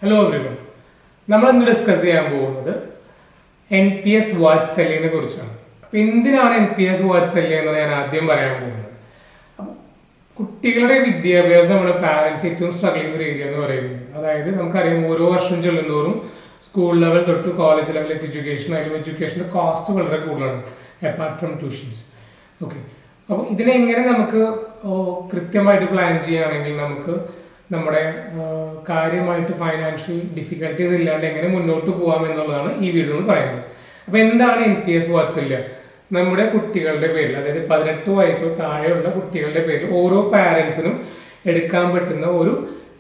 Hello everyone, നമ്മളിന്ന് discuss ചെയ്യാൻ പോകുന്നത് NPS വാത്സല്യനെ കുറിച്ചാണ്. അപ്പോൾ എന്തിനാണ് NPS വാത്സല്യം എന്ന് ഞാൻ ആദ്യം പറയാൻ പോകുന്നത്. കുട്ടികളുടെ വിദ്യാഭ്യാസമാണ് പാരൻസ് ഏറ്റവും സ്ട്രഗിൾ ചെയ്യുന്ന ഒരു ഏരിയ എന്ന് പറയുന്നത്. അതായത് നമുക്കറിയാം, ഓരോ വർഷം ചെല്ലുന്നതോറും സ്കൂൾ ലെവൽ തൊട്ട് കോളേജ് ലെവൽ എഡ്യൂക്കേഷൻ ആയാലും എഡ്യൂക്കേഷൻ്റെ കോസ്റ്റ് വളരെ കൂടുതലാണ്, അപ്പാർട്ട് ഫ്രം ട്യൂഷൻസ്. ഓക്കെ, അപ്പോൾ ഇതിനെങ്ങനെ നമുക്ക് കൃത്യമായിട്ട് പ്ലാൻ ചെയ്യുകയാണെങ്കിൽ നമുക്ക് നമ്മുടെ കാര്യമായിട്ട് ഫൈനാൻഷ്യൽ ഡിഫിക്കൽട്ടീസ് ഇല്ലാണ്ട് എങ്ങനെ മുന്നോട്ട് പോകാം എന്നുള്ളതാണ് ഈ വീഡിയോയിൽ പറയുന്നത്. അപ്പോൾ എന്താണ് NPS വാത്സല്യം? നമ്മുടെ കുട്ടികളുടെ പേരിൽ, അതായത് 18 വയസ്സോ താഴെയുള്ള കുട്ടികളുടെ പേരിൽ ഓരോ പാരൻസിനും എടുക്കാൻ പറ്റുന്ന ഒരു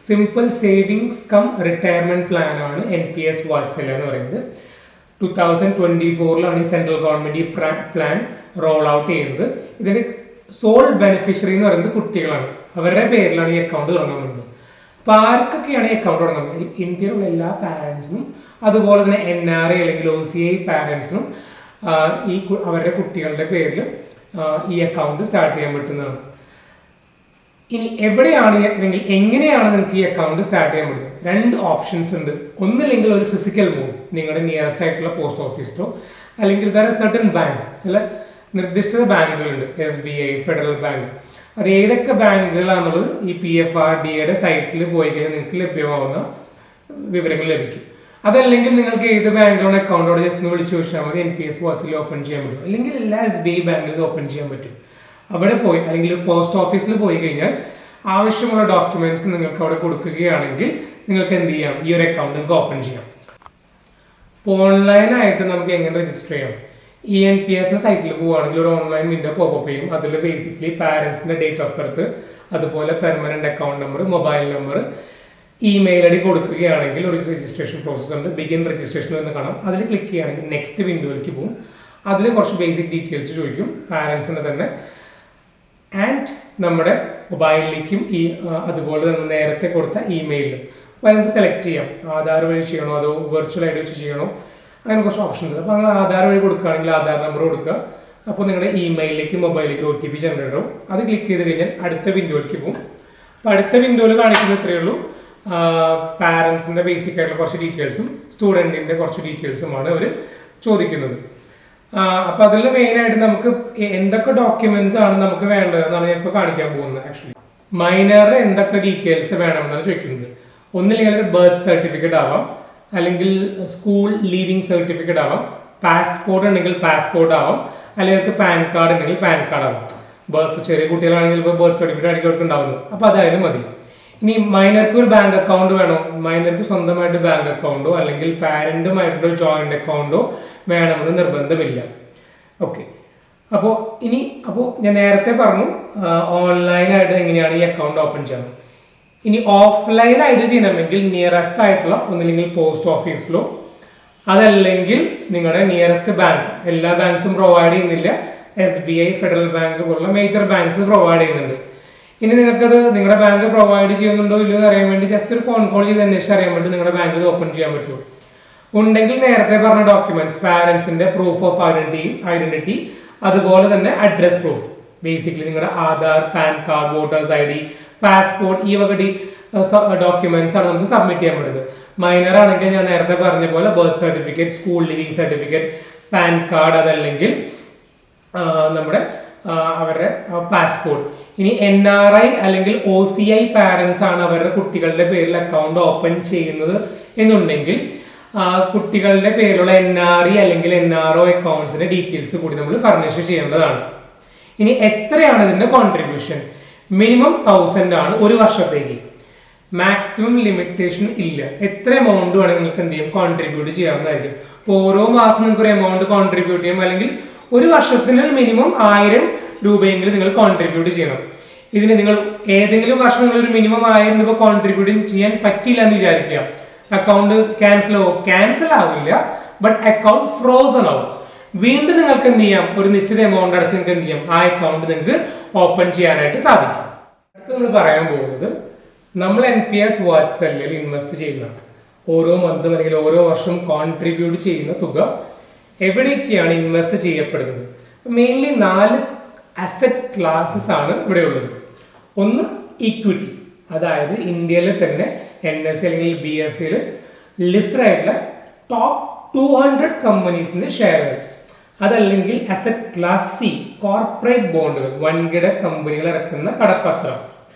simple savings come retirement plan ആണ് NPS വാത്സല്യം എന്ന് പറയുന്നത്. 2024 ഈ സെൻട്രൽ ഗവൺമെന്റ് ഈ പ്ലാൻ റോൾ ഔട്ട് ചെയ്യുന്നത്. ഇതിന്റെ സോൾ ബെനിഫിഷ്യറി എന്ന് പറയുന്നത് കുട്ടികളാണ്. അവരുടെ പേരിലാണ് ഈ അക്കൗണ്ട് തുടങ്ങുന്നത്. അപ്പൊ ആർക്കൊക്കെയാണ് ഈ അക്കൗണ്ട് തുടങ്ങുന്നത്? ഇന്ത്യയിലുള്ള എല്ലാ പാരൻസിനും, അതുപോലെ തന്നെ NRI അല്ലെങ്കിൽ OCI പാരൻസിനും ഈ അവരുടെ കുട്ടികളുടെ പേരിൽ ഈ അക്കൗണ്ട് സ്റ്റാർട്ട് ചെയ്യാൻ പറ്റുന്നതാണ്. ഇനി എവിടെയാണ് അല്ലെങ്കിൽ എങ്ങനെയാണ് നിങ്ങൾക്ക് ഈ അക്കൗണ്ട് സ്റ്റാർട്ട് ചെയ്യാൻ പറ്റുന്നത്? 2 ഓപ്ഷൻസ് ഉണ്ട്. ഒന്നില്ലെങ്കിൽ ഒരു ഫിസിക്കൽ മൂവ്, നിങ്ങളുടെ നിയറസ്റ്റ് ആയിട്ടുള്ള പോസ്റ്റ് ഓഫീസിലോ, അല്ലെങ്കിൽ സർട്ടൻ ബാങ്ക്സ്, ചില നിർദ്ദിഷ്ട ബാങ്കുകളുണ്ട്, SBI, ഫെഡറൽ ബാങ്ക്. അത് ഏതൊക്കെ ബാങ്കുകളാണെന്നുള്ളത് ഈ PFRDA സൈറ്റിൽ പോയി കഴിഞ്ഞാൽ നിങ്ങൾക്ക് ലഭ്യമാവുന്ന വിവരങ്ങൾ ലഭിക്കും. അതല്ലെങ്കിൽ നിങ്ങൾക്ക് ഏത് ബാങ്കിലാണ് അക്കൗണ്ടോടെ ജസ്റ്റ് ഒന്ന് വിളിച്ചു ചോദിച്ചാൽ മതി, NPS വാത്സല്യം ഓപ്പൺ ചെയ്യാൻ പറ്റും. അല്ലെങ്കിൽ എല്ലാ SBI ബാങ്കിലും ഓപ്പൺ ചെയ്യാൻ പറ്റും. അവിടെ പോയി അല്ലെങ്കിൽ പോസ്റ്റ് ഓഫീസിൽ പോയി കഴിഞ്ഞാൽ ആവശ്യമുള്ള ഡോക്യുമെന്റ്സ് നിങ്ങൾക്ക് അവിടെ കൊടുക്കുകയാണെങ്കിൽ നിങ്ങൾക്ക് എന്ത് ചെയ്യാം? ഈ ഒരു അക്കൗണ്ട് നിങ്ങൾക്ക് ഓപ്പൺ ചെയ്യാം. ഓൺലൈനായിട്ട് നമുക്ക് എങ്ങനെ രജിസ്റ്റർ ചെയ്യാം? NPS സൈറ്റിൽ പോവുകയാണെങ്കിൽ ഒരു ഓൺലൈൻ വിൻഡോ പോപ്പപ്പ് ചെയ്യും. അതിൽ ബേസിക്കലി പാരൻസിന്റെ ഡേറ്റ് ഓഫ് ബർത്ത്, അതുപോലെ permanent account number, mobile number, email ID കൊടുക്കുകയാണെങ്കിൽ ഒരു രജിസ്ട്രേഷൻ പ്രോസസ് ഉണ്ട്. ബിഗിൻ രജിസ്ട്രേഷൻ എന്ന് കാണാം. അതിൽ ക്ലിക്ക് ചെയ്യുകയാണെങ്കിൽ നെക്സ്റ്റ് വിൻഡോയിലേക്ക് പോകും. അതിൽ കുറച്ച് ബേസിക് ഡീറ്റെയിൽസ് ചോദിക്കും പാരൻസിന് തന്നെ. ആൻഡ് നമ്മുടെ മൊബൈലിലേക്കും അതുപോലെ തന്നെ നേരത്തെ കൊടുത്ത ഇമെയിലും നമുക്ക് സെലക്ട് ചെയ്യാം. ആധാർ വഴി ചെയ്യണോ അതോ വെർച്വൽ ID വെച്ച് ചെയ്യണോ, അങ്ങനെ കുറച്ച് ഓപ്ഷൻസ് ഉണ്ട്. അപ്പോൾ നിങ്ങൾ ആധാർ വഴി കൊടുക്കുകയാണെങ്കിൽ ആധാർ നമ്പർ കൊടുക്കുക. അപ്പോൾ നിങ്ങളുടെ ഇമെയിലേക്ക് മൊബൈലിലേക്ക് OTP ജനറേറ്റ് ആവും. അത് ക്ലിക്ക് ചെയ്ത് കഴിഞ്ഞാൽ അടുത്ത വിൻഡോയിലേക്ക് പോകും. അപ്പോൾ അടുത്ത വിൻഡോയിൽ കാണിക്കുന്നത് ഇത്രയേ ഉള്ളൂ. പാരൻസിന്റെ ബേസിക് ആയിട്ടുള്ള കുറച്ച് ഡീറ്റെയിൽസും സ്റ്റുഡൻറ്റിന്റെ കുറച്ച് ഡീറ്റെയിൽസുമാണ് അവർ ചോദിക്കുന്നത്. അപ്പൊ അതിൽ മെയിൻ ആയിട്ട് നമുക്ക് എന്തൊക്കെ ഡോക്യുമെന്റ്സ് ആണ് നമുക്ക് വേണ്ടതെന്നാണ് ഞാൻ ഇപ്പോൾ കാണിക്കാൻ പോകുന്നത്. ആക്ച്വലി മൈനറിന് എന്തൊക്കെ ഡീറ്റെയിൽസ് വേണമെന്നാണ് ചോദിക്കുന്നത്. ഒന്നില്ലെങ്കിൽ ഒരു ബർത്ത് സർട്ടിഫിക്കറ്റ് ആവാം, അല്ലെങ്കിൽ സ്കൂൾ ലീവിംഗ് സർട്ടിഫിക്കറ്റ് ആവാം, പാസ്പോർട്ട് ഉണ്ടെങ്കിൽ പാസ്പോർട്ട് ആവാം, അല്ലെങ്കിൽ പാൻ കാർഡ് ഉണ്ടെങ്കിൽ പാൻ കാർഡ് ആവാം. ചെറിയ കുട്ടികളാണെങ്കിൽ ചിലപ്പോൾ ബർത്ത് സർട്ടിഫിക്കറ്റ് ആയിരിക്കും അവർക്ക് ഉണ്ടാവുന്നത്. അപ്പൊ അതായാലും മതി. ഇനി മൈനർക്ക് ഒരു ബാങ്ക് അക്കൗണ്ട് വേണോ? മൈനർക്ക് സ്വന്തമായിട്ട് ബാങ്ക് അക്കൗണ്ടോ അല്ലെങ്കിൽ പാരന്റുമായിട്ടുള്ള ജോയിന്റ് അക്കൗണ്ടോ വേണമെന്ന് നിർബന്ധമില്ല. ഓക്കെ, അപ്പോൾ ഞാൻ നേരത്തെ പറഞ്ഞു ഓൺലൈനായിട്ട് എങ്ങനെയാണ് ഈ അക്കൗണ്ട് ഓപ്പൺ ചെയ്യുന്നത്. ഇനി ഓഫ്ലൈൻ ആയിട്ട് ചെയ്യണമെങ്കിൽ നിയറസ്റ്റ് ആയിട്ടുള്ള ഒന്നില്ലെങ്കിൽ പോസ്റ്റ് ഓഫീസിലോ, അതല്ലെങ്കിൽ നിങ്ങളുടെ നിയറസ്റ്റ് ബാങ്ക്. എല്ലാ ബാങ്ക്സും പ്രൊവൈഡ് ചെയ്യുന്നില്ല. SBI, ഫെഡറൽ ബാങ്ക് പോലുള്ള മേജർ ബാങ്ക്സ് പ്രൊവൈഡ് ചെയ്യുന്നുണ്ട്. ഇനി നിങ്ങൾക്കത് നിങ്ങളുടെ ബാങ്ക് പ്രൊവൈഡ് ചെയ്യുന്നുണ്ടോ ഇല്ലയോ എന്ന് അറിയാൻ വേണ്ടി ജസ്റ്റ് ഒരു ഫോൺ കോൾ ചെയ്ത് അന്വേഷിച്ച് അറിയാൻ വേണ്ടി നിങ്ങളുടെ ബാങ്കിൽ ഓപ്പൺ ചെയ്യാൻ പറ്റുമോ? ഉണ്ടെങ്കിൽ നേരത്തെ പറഞ്ഞ ഡോക്യുമെന്റ്സ്, പാരന്റ്സിന്റെ പ്രൂഫ് ഓഫ് ഐഡന്റിറ്റി, അതുപോലെ തന്നെ അഡ്രസ് പ്രൂഫ്, ബേസിക്കലി നിങ്ങളുടെ Aadhaar, pan card, voters ID, passport, ഈ വക ഡോക്യുമെന്റ്സ് ആണ് നമുക്ക് സബ്മിറ്റ് ചെയ്യാൻ പറ്റുന്നത്. മൈനർ ആണെങ്കിൽ ഞാൻ നേരത്തെ പറഞ്ഞ പോലെ birth certificate, school living certificate, pan card, അതല്ലെങ്കിൽ നമ്മുടെ അവരുടെ പാസ്പോർട്ട്. ഇനി NRI അല്ലെങ്കിൽ OCI പാരൻസ് ആണ് അവരുടെ കുട്ടികളുടെ പേരിൽ അക്കൗണ്ട് ഓപ്പൺ ചെയ്യുന്നത് എന്നുണ്ടെങ്കിൽ കുട്ടികളുടെ പേരിലുള്ള NRE അല്ലെങ്കിൽ NRO അക്കൗണ്ട്സിന്റെ ഡീറ്റെയിൽസ് കൂടി നമ്മൾ ഫർണിഷ് ചെയ്യേണ്ടതാണ്. ഇനി എത്രയാണ് ഇതിന്റെ കോൺട്രിബ്യൂഷൻ? മിനിമം 1000 ആണ് ഒരു വർഷത്തേക്ക്. മാക്സിമം ലിമിറ്റേഷൻ ഇല്ല. എത്ര എമൗണ്ട് വേണമെങ്കിൽ നിങ്ങൾക്ക് എന്ത് ചെയ്യും? കോൺട്രിബ്യൂട്ട് ചെയ്യാവുന്നതായിരിക്കും. അപ്പോൾ ഓരോ മാസം നിങ്ങൾക്ക് ഒരു എമൗണ്ട് കോൺട്രിബ്യൂട്ട് ചെയ്യാം, അല്ലെങ്കിൽ ഒരു വർഷത്തിന് മിനിമം 1000 രൂപയെങ്കിലും നിങ്ങൾ കോൺട്രിബ്യൂട്ട് ചെയ്യണം. ഇതിന് നിങ്ങൾ ഏതെങ്കിലും വർഷം നിങ്ങൾ ഒരു മിനിമം 1000 രൂപ കോൺട്രിബ്യൂട്ട് ചെയ്യാൻ പറ്റില്ല എന്ന് വിചാരിക്കുക. അക്കൗണ്ട് ക്യാൻസൽ ആവില്ല, ബട്ട് അക്കൗണ്ട് ഫ്രോസൺ ആവും. വീണ്ടും നിങ്ങൾക്ക് എന്ത് ചെയ്യാം? ഒരു നിശ്ചിത എമൗണ്ട് അടച്ച് നിങ്ങൾക്ക് എന്ത് ചെയ്യാം? ആ അക്കൗണ്ട് നിങ്ങൾക്ക് ഓപ്പൺ ചെയ്യാനായിട്ട് സാധിക്കും. അടുത്ത് നമ്മൾ പറയാൻ പോകുന്നത്, നമ്മൾ NPS വാത്സല്യത്തിൽ ഇൻവെസ്റ്റ് ചെയ്യുന്ന ഓരോ മന്തും അല്ലെങ്കിൽ ഓരോ വർഷം കോൺട്രിബ്യൂട്ട് ചെയ്യുന്ന തുക എവിടേക്കാണ് ഇൻവെസ്റ്റ് ചെയ്യപ്പെടുന്നത്? മെയിൻലി 4 അസറ്റ് ക്ലാസസ് ആണ് ഇവിടെ ഉള്ളത്. ഒന്ന് ഇക്വിറ്റി, അതായത് ഇന്ത്യയിൽ തന്നെ NSE അല്ലെങ്കിൽ BSEയിൽ ലിസ്റ്റഡ് ആയിട്ടുള്ള ടോപ്പ് 200 കമ്പനീസിന്റെ ഷെയറുകൾ, അതല്ലെങ്കിൽ അസറ്റ് ക്ലാസ് C കോർപ്പറേറ്റ് ബോണ്ടുകൾ, വൻകിട കമ്പനികൾ ഇറക്കുന്ന കടപ്പത്രം,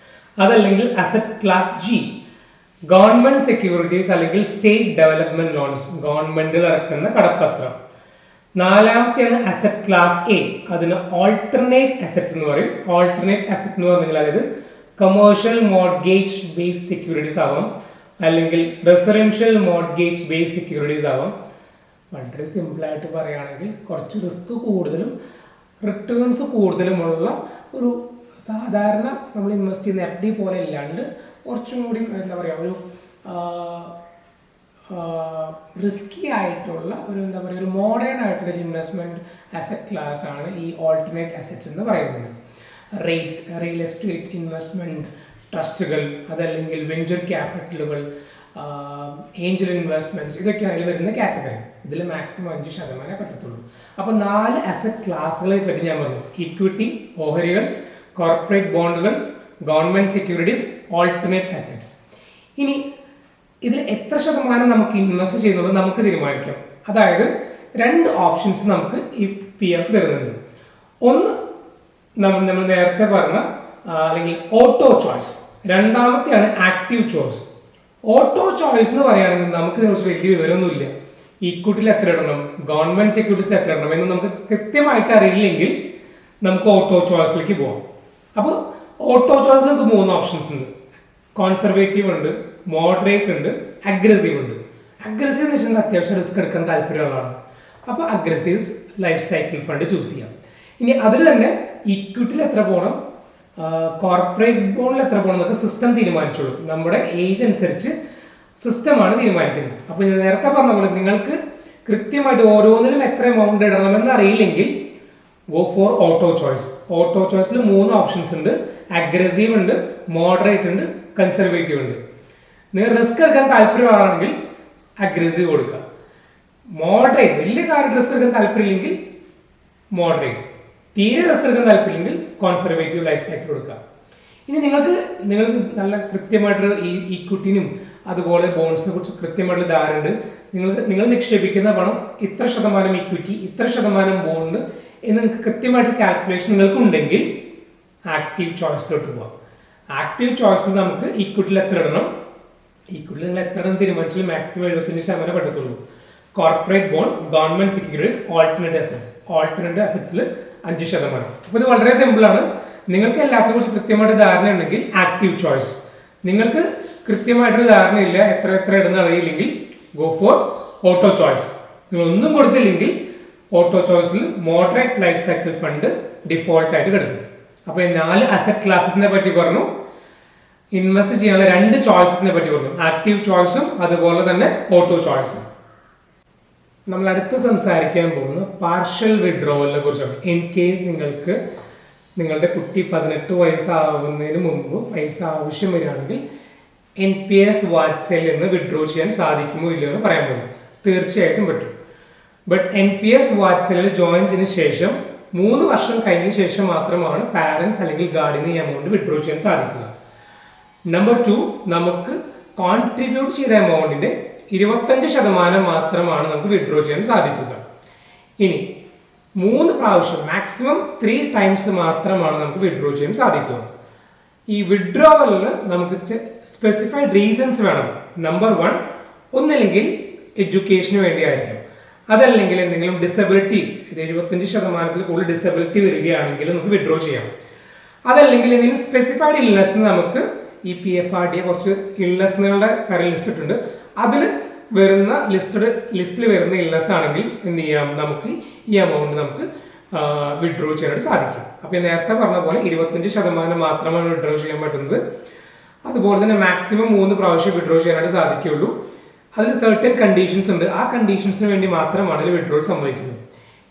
അതല്ലെങ്കിൽ asset class G government securities അല്ലെങ്കിൽ സ്റ്റേറ്റ് ഡെവലപ്മെന്റ് ലോൺസ്, ഗവൺമെന്റിൽ ഇറക്കുന്ന കടപ്പത്രം. നാലാമത്തെയാണ് അസറ്റ് ക്ലാസ് A, അതിന് ഓൾട്ടർനേറ്റ് അസറ്റ് എന്ന് പറയും. ഓൾട്ടർനേറ്റ് അസറ്റ് എന്ന് പറഞ്ഞാൽ അതായത് കമേഴ്ഷ്യൽ മോർഗേജ് ബേസ്ഡ് സെക്യൂരിറ്റീസ് ആവാം, അല്ലെങ്കിൽ റെസിഡൻഷ്യൽ മോർഗേജ് ബേസ്ഡ് സെക്യൂരിറ്റീസ് ആവാം. വളരെ സിമ്പിളായിട്ട് പറയുകയാണെങ്കിൽ കുറച്ച് റിസ്ക് കൂടുതലും റിട്ടേൺസ് കൂടുതലുമുള്ള ഒരു സാധാരണ നമ്മൾ ഇൻവെസ്റ്റ് ചെയ്യുന്ന FD പോലെ ഇല്ലാണ്ട് കുറച്ചും കൂടി എന്താ പറയുക ഒരു റിസ്കി ആയിട്ടുള്ള ഒരു എന്താ പറയുക ഒരു മോഡേൺ ആയിട്ടുള്ള ഒരു ഇൻവെസ്റ്റ്മെന്റ് അസറ്റ് ക്ലാസ് ആണ് ഈ ഓൾട്ടർനേറ്റ് അസറ്റ്സ് എന്ന് പറയുന്നത്. റിയൽ എസ്റ്റേറ്റ് ഇൻവെസ്റ്റ്മെന്റ് ട്രസ്റ്റുകൾ, അതല്ലെങ്കിൽ വെഞ്ചർ ക്യാപിറ്റലുകൾ, ഏഞ്ചൽ ഇൻവെസ്റ്റ്മെന്റ്സ്, ഇതൊക്കെയാണ് അതിൽ വരുന്ന കാറ്റഗറി. ഇതിൽ മാക്സിമം 5% പറ്റത്തുള്ളൂ. അപ്പോൾ 4 അസറ്റ് ക്ലാസ്സുകളെ പറ്റി ഞാൻ പറഞ്ഞു: ഇക്വിറ്റി, ഓഹരികൾ, കോർപ്പറേറ്റ് ബോണ്ടുകൾ, ഗവൺമെന്റ് സെക്യൂരിറ്റീസ്, ഓൾട്ടർനേറ്റ് അസറ്റ്സ്. ഇനി ഇതിൽ എത്ര ശതമാനം നമുക്ക് ഇൻവെസ്റ്റ് ചെയ്യുന്നത് നമുക്ക് തീരുമാനിക്കാം. അതായത് 2 ഓപ്ഷൻസ് നമുക്ക് ഈ PF തരുന്നുണ്ട്. ഒന്ന് നമ്മൾ നേരത്തെ പറഞ്ഞ അല്ലെങ്കിൽ ഓട്ടോ ചോയ്സ്, രണ്ടാമത്തെയാണ് ആക്റ്റീവ് ചോയ്സ്. ഓട്ടോ ചോയ്സ് എന്ന് പറയുകയാണെങ്കിൽ നമുക്ക് ഇതിനെക്കുറിച്ച് വലിയ വിവരമൊന്നുമില്ല. ഇക്വിറ്റിയിൽ എത്ര ഇടണം, ഗവൺമെന്റ് സെക്യൂരിറ്റീസിൽ എത്ര ഇടണം എന്ന് നമുക്ക് കൃത്യമായിട്ട് അറിയില്ലെങ്കിൽ നമുക്ക് ഓട്ടോ ചോയ്സിലേക്ക് പോകാം. അപ്പോൾ ഓട്ടോ ചോയ്സിൽ നമുക്ക് 3 ഓപ്ഷൻസ് ഉണ്ട്. കോൺസർവേറ്റീവ് ഉണ്ട്, മോഡറേറ്റ് ഉണ്ട്, അഗ്രസീവ് ഉണ്ട്. അഗ്രസീവ് എന്ന് വെച്ചാൽ അത്യാവശ്യം റിസ്ക് എടുക്കാൻ താല്പര്യമുള്ളതാണ്. അപ്പോൾ aggressive life cycle fund choose ചെയ്യാം. ഇനി അതിൽ തന്നെ ഇക്വിറ്റിയിൽ എത്ര പോകണം, കോർപ്പറേറ്റ് ബോണ്ടിൽ എത്ര പോകണം എന്നൊക്കെ സിസ്റ്റം തീരുമാനിച്ചോളൂ. നമ്മുടെ ഏജ് അനുസരിച്ച് സിസ്റ്റമാണ് തീരുമാനിക്കുന്നത്. അപ്പോൾ ഞാൻ നേരത്തെ പറഞ്ഞ പോലെ നിങ്ങൾക്ക് കൃത്യമായിട്ട് ഓരോന്നിലും എത്ര എമൗണ്ട് ഇടണമെന്ന് അറിയില്ലെങ്കിൽ go for auto choice. Auto ചോയ്സിൽ 3 ഓപ്ഷൻസ് ഉണ്ട്. അഗ്രസീവ് ഉണ്ട്, മോഡറേറ്റ് ഉണ്ട്, കൺസർവേറ്റീവ് ഉണ്ട്. നിങ്ങൾ റിസ്ക് എടുക്കാൻ താല്പര്യമാണെങ്കിൽ അഗ്രസീവ് കൊടുക്കുക. മോഡറേറ്റ്, വലിയ കാര്യം റിസ്ക് എടുക്കാൻ താല്പര്യമില്ലെങ്കിൽ മോഡറേറ്റ്, തീരെ റിസ്ക് എടുക്കാൻ താല്പര്യമില്ലെങ്കിൽ കോൺസർവേറ്റീവ് ലൈഫ് സൈക്കിൾ കൊടുക്കുക. ഇനി നിങ്ങൾക്ക് നല്ല കൃത്യമായിട്ട് ഈ ഇക്വിറ്റിനും അതുപോലെ ബോൺസിനെ കുറിച്ച് കൃത്യമായിട്ടുള്ള ധാരണ ഉണ്ട്. നിങ്ങൾ നിക്ഷേപിക്കുന്ന പണം ഇത്ര ശതമാനം ഇക്വിറ്റി, ഇത്ര ശതമാനം ബോണ്ട് എന്ന് നിങ്ങൾക്ക് കൃത്യമായിട്ട് കാൽക്കുലേഷൻ നിങ്ങൾക്ക് ഉണ്ടെങ്കിൽ ആക്റ്റീവ് ചോയ്സിലോട്ട് പോവാം. ആക്റ്റീവ് ചോയ്സിൽ നമുക്ക് ഇക്വിറ്റിയിൽ എത്ര ഇടണം, ഇക്വിറ്റിയിൽ നിങ്ങൾ എത്ര ഇടണം തീരുമാനിച്ചാൽ മാക്സിമം 75% പറ്റത്തുള്ളൂ. Corporate bond, government securities, alternate assets. Alternate അസറ്റ്സിൽ 5%. അപ്പോൾ ഇത് വളരെ സിമ്പിൾ ആണ്. നിങ്ങൾക്ക് എല്ലാത്തിനെ കുറിച്ച് കൃത്യമായിട്ട് ധാരണ ഉണ്ടെങ്കിൽ ആക്റ്റീവ് ചോയ്സ്. നിങ്ങൾക്ക് കൃത്യമായിട്ടൊരു ധാരണയില്ല, എത്ര ഇടുന്ന അറിയില്ലെങ്കിൽ ഗോ ഫോർ ഓട്ടോ ചോയ്സ്. നിങ്ങൾ ഒന്നും കൊടുത്തില്ലെങ്കിൽ ഓട്ടോ ചോയ്സിൽ moderate life cycle fund default ആയിട്ട് കിടക്കും. അപ്പോൾ 4 അസറ്റ് ക്ലാസസിനെ പറ്റി പറഞ്ഞു. ഇൻവെസ്റ്റ് ചെയ്യാനുള്ള 2 ചോയ്സിനെ പറ്റി പറഞ്ഞു, ആക്റ്റീവ് ചോയ്സും അതുപോലെ തന്നെ ഓട്ടോ ചോയ്സും. നമ്മൾ അടുത്ത് സംസാരിക്കാൻ പോകുന്നത് പാർഷ്യൽ വിഡ്രോവലിനെ കുറിച്ചാണ്. ഇൻ കേസ് നിങ്ങൾക്ക് നിങ്ങളുടെ കുട്ടി 18 വയസ്സാവുന്നതിന് മുമ്പ് പൈസ ആവശ്യം വരികയാണെങ്കിൽ NPS വാത്സല്യത്തിൽ നിന്ന് വിഡ്രോ ചെയ്യാൻ സാധിക്കുമോ ഇല്ലയോ എന്ന് പറയാൻ പോകുന്നു. തീർച്ചയായിട്ടും പറ്റും. ബട്ട് NPS വാത്സല്യത്തിൽ ജോയിൻ ചെയ്തതിനു ശേഷം 3 വർഷം കഴിഞ്ഞ ശേഷം മാത്രമാണ് പാരന്റ്സ് അല്ലെങ്കിൽ ഗാർഡിയന് ഈ എമൗണ്ട് വിഡ്രോ ചെയ്യാൻ സാധിക്കുക. നമ്പർ 2, നമുക്ക് കോൺട്രിബ്യൂട്ട് ചെയ്ത എമൗണ്ടിന്റെ 25% മാത്രമാണ് നമുക്ക് വിഡ്രോ ചെയ്യാൻ സാധിക്കുക. ഇനി 3 പ്രാവശ്യം, മാക്സിമം 3 ടൈംസ് മാത്രമാണ് നമുക്ക് വിഡ്രോ ചെയ്യാൻ സാധിക്കുക. ഈ വിഡ്രോവലിന് നമുക്ക് സ്പെസിഫൈഡ് റീസൺസ് വേണം. നമ്പർ 1, ഒന്നില്ലെങ്കിൽ എഡ്യൂക്കേഷന് വേണ്ടിയായിരിക്കും, അതല്ലെങ്കിൽ എന്തെങ്കിലും ഡിസബിലിറ്റി, 75% കൂടുതൽ ഡിസബിലിറ്റി വരികയാണെങ്കിൽ നമുക്ക് വിഡ്രോ ചെയ്യാം. അതല്ലെങ്കിൽ എന്തെങ്കിലും സ്പെസിഫൈഡ് ഇൽനെസ്, നമുക്ക് ഈ PFRDA കുറച്ച് ഇൽനെസ്സുകളുടെ കാര്യം ലിസ്റ്റ് ഇട്ടുണ്ട്. അതിൽ വരുന്ന ലിസ്റ്റിൽ വരുന്ന ഇൽനെസ് ആണെങ്കിൽ എന്ത് ചെയ്യാം, നമുക്ക് ഈ എമൗണ്ട് നമുക്ക് വിഡ്രോ ചെയ്യാനായിട്ട് സാധിക്കും. അപ്പോൾ നേരത്തെ പറഞ്ഞ പോലെ 25% മാത്രമാണ് വിഡ്രോ ചെയ്യാൻ പറ്റുന്നത്. അതുപോലെ തന്നെ മാക്സിമം 3 പ്രാവശ്യം വിഡ്രോ ചെയ്യാനായിട്ട് സാധിക്കുകയുള്ളൂ. അതിൽ സർട്ടൻ കണ്ടീഷൻസ് ഉണ്ട്. ആ കണ്ടീഷൻസിന് വേണ്ടി മാത്രമാണ് ഇതിൽ വിഡ്രോ സംഭവിക്കുന്നത്.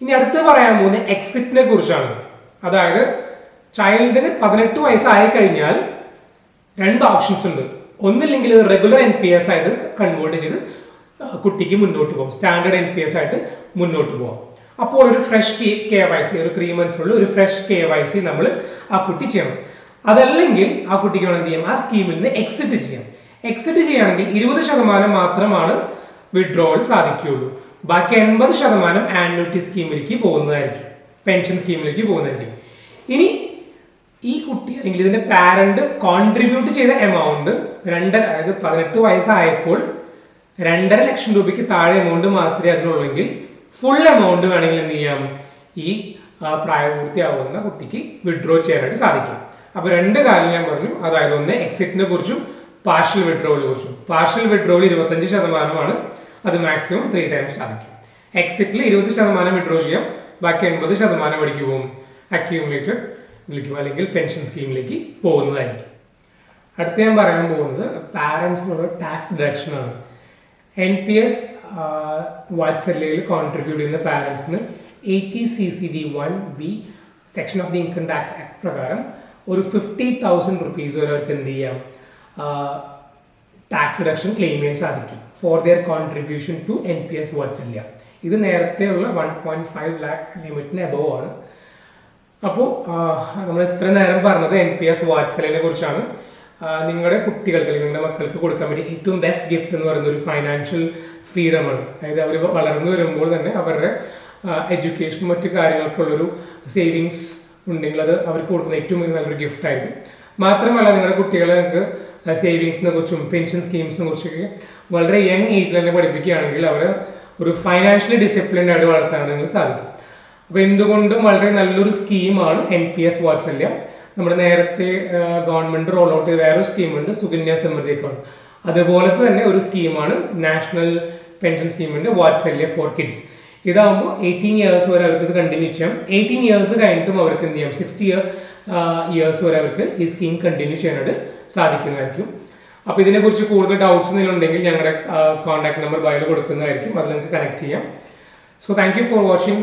ഇനി അടുത്ത് പറയാൻ പോകുന്നത് എക്സിറ്റിനെ കുറിച്ചാണ്. അതായത് ചൈൽഡിന് 18 വയസ്സായി കഴിഞ്ഞാൽ 2 ഓപ്ഷൻസ് ഉണ്ട്. ഒന്നില്ലെങ്കിൽ റെഗുലർ NPS ആയിട്ട് കൺവേർട്ട് ചെയ്ത് കുട്ടിക്ക് മുന്നോട്ട് പോകും, സ്റ്റാൻഡേർഡ് NPS ആയിട്ട് മുന്നോട്ട് പോകാം. അപ്പോൾ ഒരു ഫ്രഷ് KYC, ഒരു 3 മന്ത്സിനുള്ളിൽ ഒരു ഫ്രഷ് KYC നമ്മൾ ആ കുട്ടി ചെയ്യണം. അതല്ലെങ്കിൽ ആ കുട്ടിക്ക് വേണം എന്ത് ചെയ്യാം, ആ സ്കീമിൽ നിന്ന് എക്സിറ്റ് ചെയ്യാം. എക്സിറ്റ് ചെയ്യുകയാണെങ്കിൽ 20% മാത്രമാണ് വിഡ്രോവൽ സാധിക്കുകയുള്ളൂ. ബാക്കി 80% ആന്വിറ്റി സ്കീമിലേക്ക് പോകുന്നതായിരിക്കും, പെൻഷൻ സ്കീമിലേക്ക് പോകുന്നതായിരിക്കും. ഇനി ഈ കുട്ടി അല്ലെങ്കിൽ ഇതിന്റെ പാരന്റ് കോൺട്രിബ്യൂട്ട് ചെയ്ത എമൗണ്ട് അതായത് 18 വയസ്സായപ്പോൾ 2.5 ലക്ഷം രൂപയ്ക്ക് താഴെ എമൗണ്ട് മാത്രമേ അതിനുള്ളെങ്കിൽ ഫുൾ എമൗണ്ട് വേണമെങ്കിൽ എന്ത് ചെയ്യാം, ഈ പ്രായപൂർത്തിയാവുന്ന കുട്ടിക്ക് വിഡ്രോ ചെയ്യാനായിട്ട് സാധിക്കും. അപ്പൊ 2 കാര്യം ഞാൻ പറഞ്ഞു, അതായത് ഒന്ന് എക്സിറ്റിനെ കുറിച്ചും പാർഷ്യൽ വിഡ്രോവലിനെ കുറിച്ചും. പാർഷ്യൽ വിഡ്രോവൽ 25%, അത് മാക്സിമം 3 ടൈംസ് സാധിക്കും. എക്സിറ്റിൽ 20% വിഡ്രോ ചെയ്യാം, ബാക്കി 80% പഠിക്ക് പോകും അക്യൂമുലേറ്റഡ് ഇതിലേക്ക് അല്ലെങ്കിൽ പെൻഷൻ സ്കീമിലേക്ക് പോകുന്നതായിരിക്കും. അടുത്ത ഞാൻ പറയാൻ പോകുന്നത് പാരന്റ്സിനുള്ള ടാക്സ് ഡിഡക്ഷൻ ആണ്. NPS വാത്സല്യയിൽ കോൺട്രിബ്യൂട്ട് ചെയ്യുന്ന പാരന്റ്സിന് 80CCD1B section of the income tax act പ്രകാരം ഒരു 50,000 rupees വരെ അവർക്ക് എന്ത് ചെയ്യാം, ടാക്സ് റിഡക്ഷൻ ക്ലെയിം ചെയ്യാൻ സാധിക്കും for their contribution to NPS Vatsalya. ഇത് നേരത്തെയുള്ള 1.5 lakh ലിമിറ്റിന് എബവ് ആണ്. അപ്പോൾ നമ്മൾ ഇത്ര നേരം പറഞ്ഞത് NPS വാത്സല്യനെ കുറിച്ചാണ്. നിങ്ങളുടെ കുട്ടികൾക്ക് അല്ലെങ്കിൽ നിങ്ങളുടെ മക്കൾക്ക് കൊടുക്കാൻ വേണ്ടി ഏറ്റവും ബെസ്റ്റ് ഗിഫ്റ്റ് എന്ന് പറയുന്നത് ഒരു ഫൈനാൻഷ്യൽ ഫ്രീഡമാണ്. അതായത് അവർ വളർന്നു വരുമ്പോൾ തന്നെ അവരുടെ എഡ്യൂക്കേഷൻ മറ്റു കാര്യങ്ങൾക്കുള്ളൊരു സേവിങ്സ് ഉണ്ടെങ്കിൽ അത് അവർക്ക് കൊടുക്കുന്ന ഏറ്റവും നല്ലൊരു ഗിഫ്റ്റ് ആയിരിക്കും. മാത്രമല്ല നിങ്ങളുടെ കുട്ടികളെ നിങ്ങൾക്ക് സേവിങ്സിനെ കുറിച്ചും പെൻഷൻ സ്കീംസിനെ കുറിച്ചൊക്കെ വളരെ യങ് ഏജിൽ തന്നെ പഠിപ്പിക്കുകയാണെങ്കിൽ അവരെ ഒരു ഫൈനാൻഷ്യലി ഡിസിപ്ലിൻഡ് ആയിട്ട് വളർത്താനായിട്ട് നിങ്ങൾക്ക് സാധിക്കും. അപ്പോൾ എന്തുകൊണ്ടും വളരെ നല്ലൊരു സ്കീമാണ് NPS വാത്സല്യ. നമ്മുടെ നേരത്തെ ഗവൺമെന്റ് റോൾ ഔട്ട് ചെയ്ത വേറൊരു സ്കീമുണ്ട്, സുകന്യ സമൃദ്ധി അക്കൗണ്ട്. അതുപോലത്തെ തന്നെ ഒരു സ്കീമാണ് നാഷണൽ പെൻഷൻ സ്കീമിന്റെ വാത്സല്യ ഫോർ കിഡ്സ്. ഇതാകുമ്പോൾ 18 years വരെ അവർക്ക് ഇത് കണ്ടിന്യൂ ചെയ്യാം. 18 years കഴിഞ്ഞിട്ടും അവർക്ക് എന്ത് ചെയ്യാം, 60 years വരെ അവർക്ക് ഈ സ്കീം കണ്ടിന്യൂ ചെയ്യാനായിട്ട് സാധിക്കുന്നതായിരിക്കും. അപ്പോൾ ഇതിനെക്കുറിച്ച് കൂടുതൽ ഡൗട്ട്സ് എന്തെങ്കിലും ഉണ്ടെങ്കിൽ ഞങ്ങളുടെ കോൺടാക്ട് നമ്പർ ബയോയിൽ കൊടുക്കുന്നതായിരിക്കും, അത് നിങ്ങൾക്ക് കണക്ട് ചെയ്യാം. So thank you for watching.